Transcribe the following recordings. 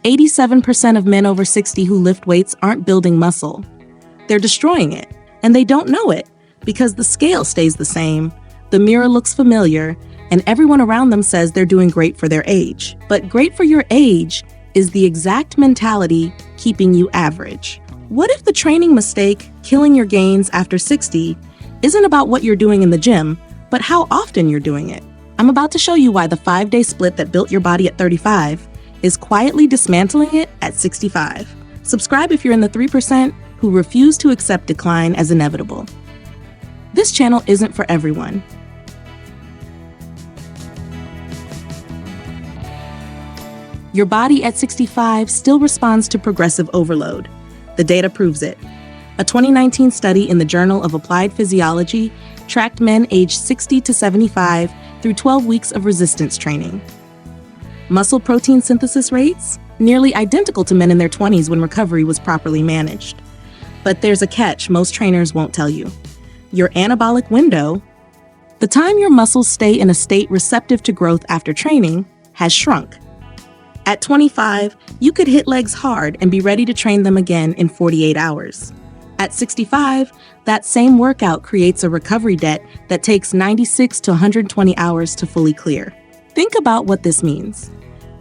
87% of men over 60 who lift weights aren't building muscle. They're destroying it, and they don't know it because the scale stays the same, the mirror looks familiar, and everyone around them says they're doing great for their age. But great for your age is the exact mentality keeping you average. What if the training mistake, killing your gains after 60, isn't about what you're doing in the gym, but how often you're doing it? I'm about to show you why the 5-day split that built your body at 35 is quietly dismantling it at 65. Subscribe if you're in the 3% who refuse to accept decline as inevitable. This channel isn't for everyone. Your body at 65 still responds to progressive overload. The data proves it. A 2019 study in the Journal of Applied Physiology tracked men aged 60 to 75 through 12 weeks of resistance training. Muscle protein synthesis rates? Nearly identical to men in their 20s when recovery was properly managed. But there's a catch most trainers won't tell you. Your anabolic window, the time your muscles stay in a state receptive to growth after training, has shrunk. At 25, you could hit legs hard and be ready to train them again in 48 hours. At 65, that same workout creates a recovery debt that takes 96 to 120 hours to fully clear. Think about what this means.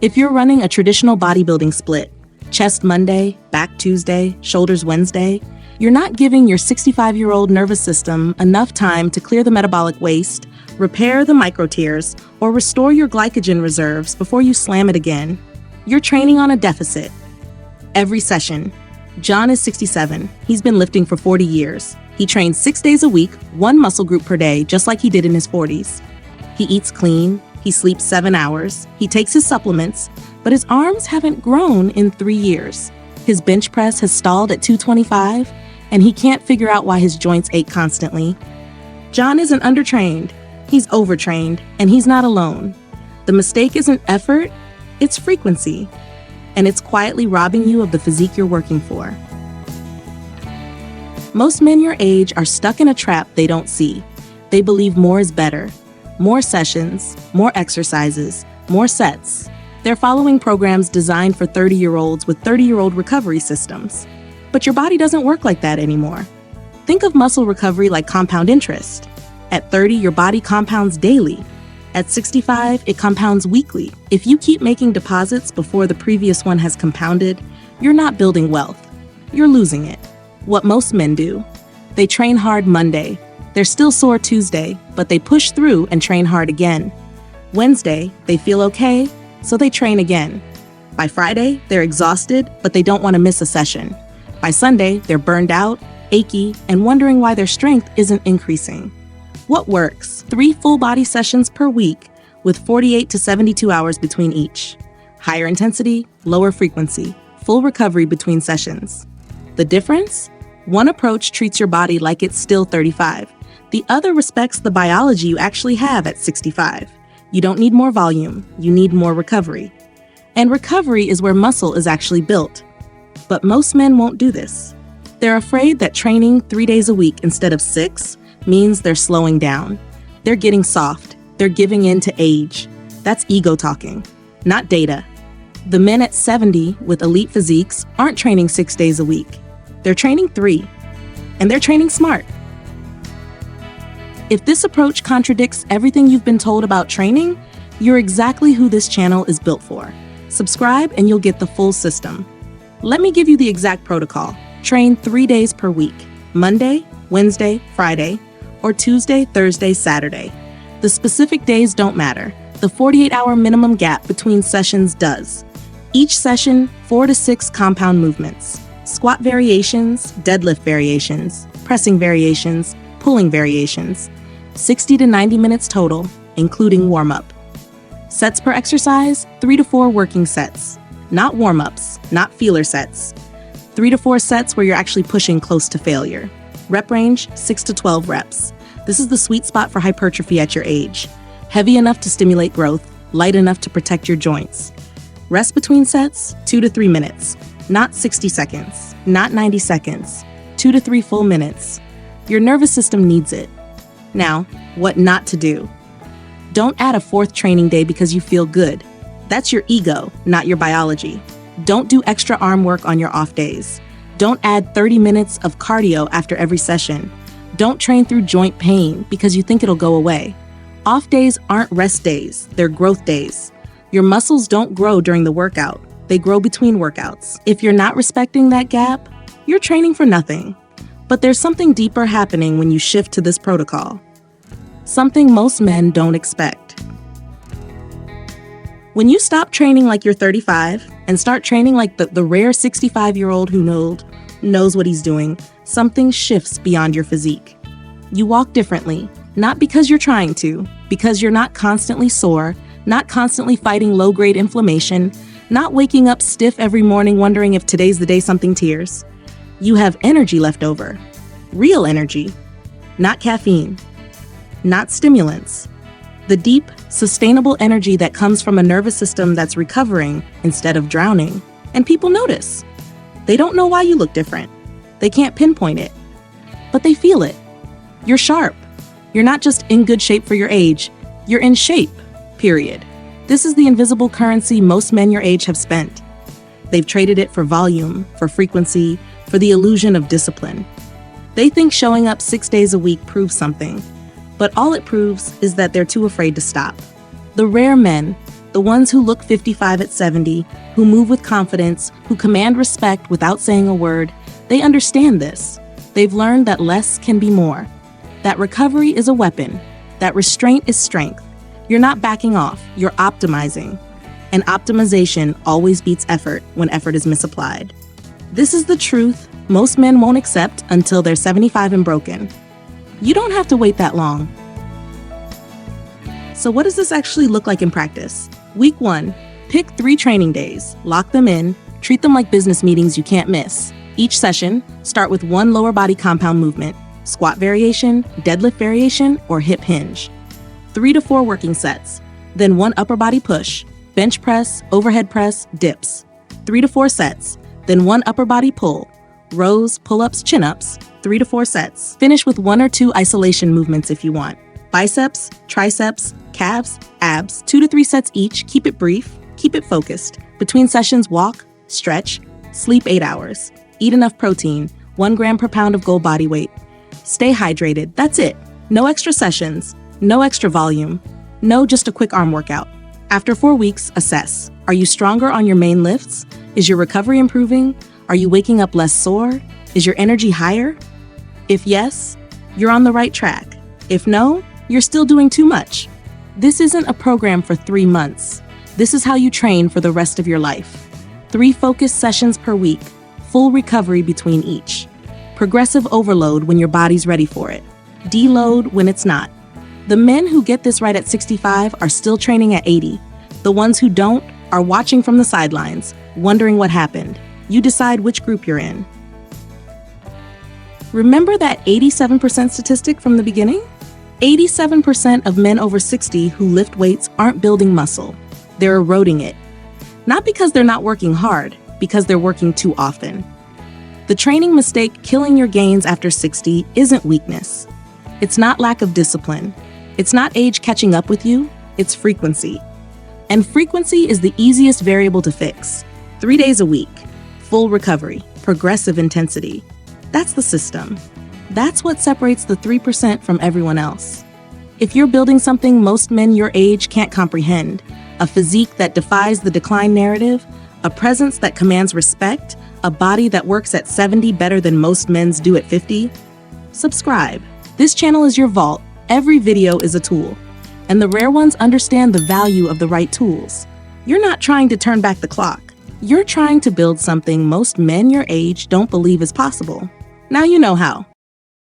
If you're running a traditional bodybuilding split, chest Monday, back Tuesday, shoulders Wednesday, you're not giving your 65-year-old nervous system enough time to clear the metabolic waste, repair the micro tears, or restore your glycogen reserves before you slam it again. You're training on a deficit. Every session. John is 67. He's been lifting for 40 years. He trains 6 days a week, one muscle group per day, just like he did in his 40s. He eats clean. He sleeps 7 hours. He takes his supplements, but his arms haven't grown in 3 years. His bench press has stalled at 225, and he can't figure out why his joints ache constantly. John isn't undertrained. He's overtrained, and he's not alone. The mistake isn't effort, it's frequency, and it's quietly robbing you of the physique you're working for. Most men your age are stuck in a trap they don't see. They believe more is better. More sessions, more exercises, more sets. They're following programs designed for 30-year-olds with 30-year-old recovery systems. But your body doesn't work like that anymore. Think of muscle recovery like compound interest. At 30, your body compounds daily. At 65, it compounds weekly. If you keep making deposits before the previous one has compounded, you're not building wealth. You're losing it. What most men do. They train hard Monday. They're still sore Tuesday, but they push through and train hard again. Wednesday, they feel okay, so they train again. By Friday, they're exhausted, but they don't want to miss a session. By Sunday, they're burned out, achy, and wondering why their strength isn't increasing. What works? 3 full body sessions per week with 48 to 72 hours between each. Higher intensity, lower frequency, full recovery between sessions. The difference? One approach treats your body like it's still 35. The other respects the biology you actually have at 65. You don't need more volume, you need more recovery. And recovery is where muscle is actually built. But most men won't do this. They're afraid that training 3 days a week instead of 6 means they're slowing down. They're getting soft. They're giving in to age. That's ego talking, not data. The men at 70 with elite physiques aren't training 6 days a week. They're training 3, and they're training smart. If this approach contradicts everything you've been told about training, you're exactly who this channel is built for. Subscribe and you'll get the full system. Let me give you the exact protocol. Train 3 days per week, Monday, Wednesday, Friday, or Tuesday, Thursday, Saturday. The specific days don't matter. The 48-hour minimum gap between sessions does. Each session, 4 to 6 compound movements. Squat variations, deadlift variations, pressing variations, pulling variations. 60 to 90 minutes total, including warm-up. Sets per exercise, 3 to 4 working sets. Not warm-ups, not feeler sets. 3 to 4 sets where you're actually pushing close to failure. Rep range, 6 to 12 reps. This is the sweet spot for hypertrophy at your age. Heavy enough to stimulate growth, light enough to protect your joints. Rest between sets, 2 to 3 minutes. Not 60 seconds, not 90 seconds. 2 to 3 full minutes. Your nervous system needs it. Now, what not to do. Don't add a 4th training day because you feel good. That's your ego, not your biology. Don't do extra arm work on your off days. Don't add 30 minutes of cardio after every session. Don't train through joint pain because you think it'll go away. Off days aren't rest days, they're growth days. Your muscles don't grow during the workout, they grow between workouts. If you're not respecting that gap, you're training for nothing. But there's something deeper happening when you shift to this protocol. Something most men don't expect. When you stop training like you're 35 and start training like the rare 65-year-old who knows what he's doing, something shifts beyond your physique. You walk differently, not because you're trying to, because you're not constantly sore, not constantly fighting low-grade inflammation, not waking up stiff every morning wondering if today's the day something tears. You have energy left over. Real energy. Not caffeine. Not stimulants. The deep, sustainable energy that comes from a nervous system that's recovering instead of drowning. And people notice. They don't know why you look different. They can't pinpoint it. But they feel it. You're sharp. You're not just in good shape for your age. You're in shape, period. This is the invisible currency most men your age have spent. They've traded it for volume, for frequency, for the illusion of discipline. They think showing up 6 days a week proves something, but all it proves is that they're too afraid to stop. The rare men, the ones who look 55 at 70, who move with confidence, who command respect without saying a word, they understand this. They've learned that less can be more, that recovery is a weapon, that restraint is strength. You're not backing off, you're optimizing. And optimization always beats effort when effort is misapplied. This is the truth most men won't accept until they're 75 and broken. You don't have to wait that long. So what does this actually look like in practice? Week 1, pick 3 training days, lock them in, treat them like business meetings you can't miss. Each session, start with 1 lower body compound movement, squat variation, deadlift variation, or hip hinge. 3 to 4 working sets, then 1 upper body push, bench press, overhead press, dips. 3 to 4 sets, then 1 upper body pull, rows, pull-ups, chin-ups, 3 to 4 sets. Finish with 1 or 2 isolation movements if you want. Biceps, triceps, calves, abs, 2 to 3 sets each. Keep it brief, keep it focused. Between sessions, walk, stretch, sleep 8 hours. Eat enough protein, 1 gram per pound of goal body weight. Stay hydrated, that's it. No extra sessions, no extra volume, no just a quick arm workout. After 4 weeks, assess. Are you stronger on your main lifts? Is your recovery improving? Are you waking up less sore? Is your energy higher? If yes, you're on the right track. If no, you're still doing too much. This isn't a program for 3 months. This is how you train for the rest of your life. 3 focused sessions per week, full recovery between each. Progressive overload when your body's ready for it. Deload when it's not. The men who get this right at 65 are still training at 80. The ones who don't are watching from the sidelines, wondering what happened. You decide which group you're in. Remember that 87% statistic from the beginning? 87% of men over 60 who lift weights aren't building muscle. They're eroding it. Not because they're not working hard, because they're working too often. The training mistake killing your gains after 60 isn't weakness. It's not lack of discipline. It's not age catching up with you, it's frequency. And frequency is the easiest variable to fix. 3 days a week, full recovery, progressive intensity. That's the system. That's what separates the 3% from everyone else. If you're building something most men your age can't comprehend, a physique that defies the decline narrative, a presence that commands respect, a body that works at 70 better than most men's do at 50, subscribe. This channel is your vault. Every video is a tool. And the rare ones understand the value of the right tools. You're not trying to turn back the clock. You're trying to build something most men your age don't believe is possible. Now you know how.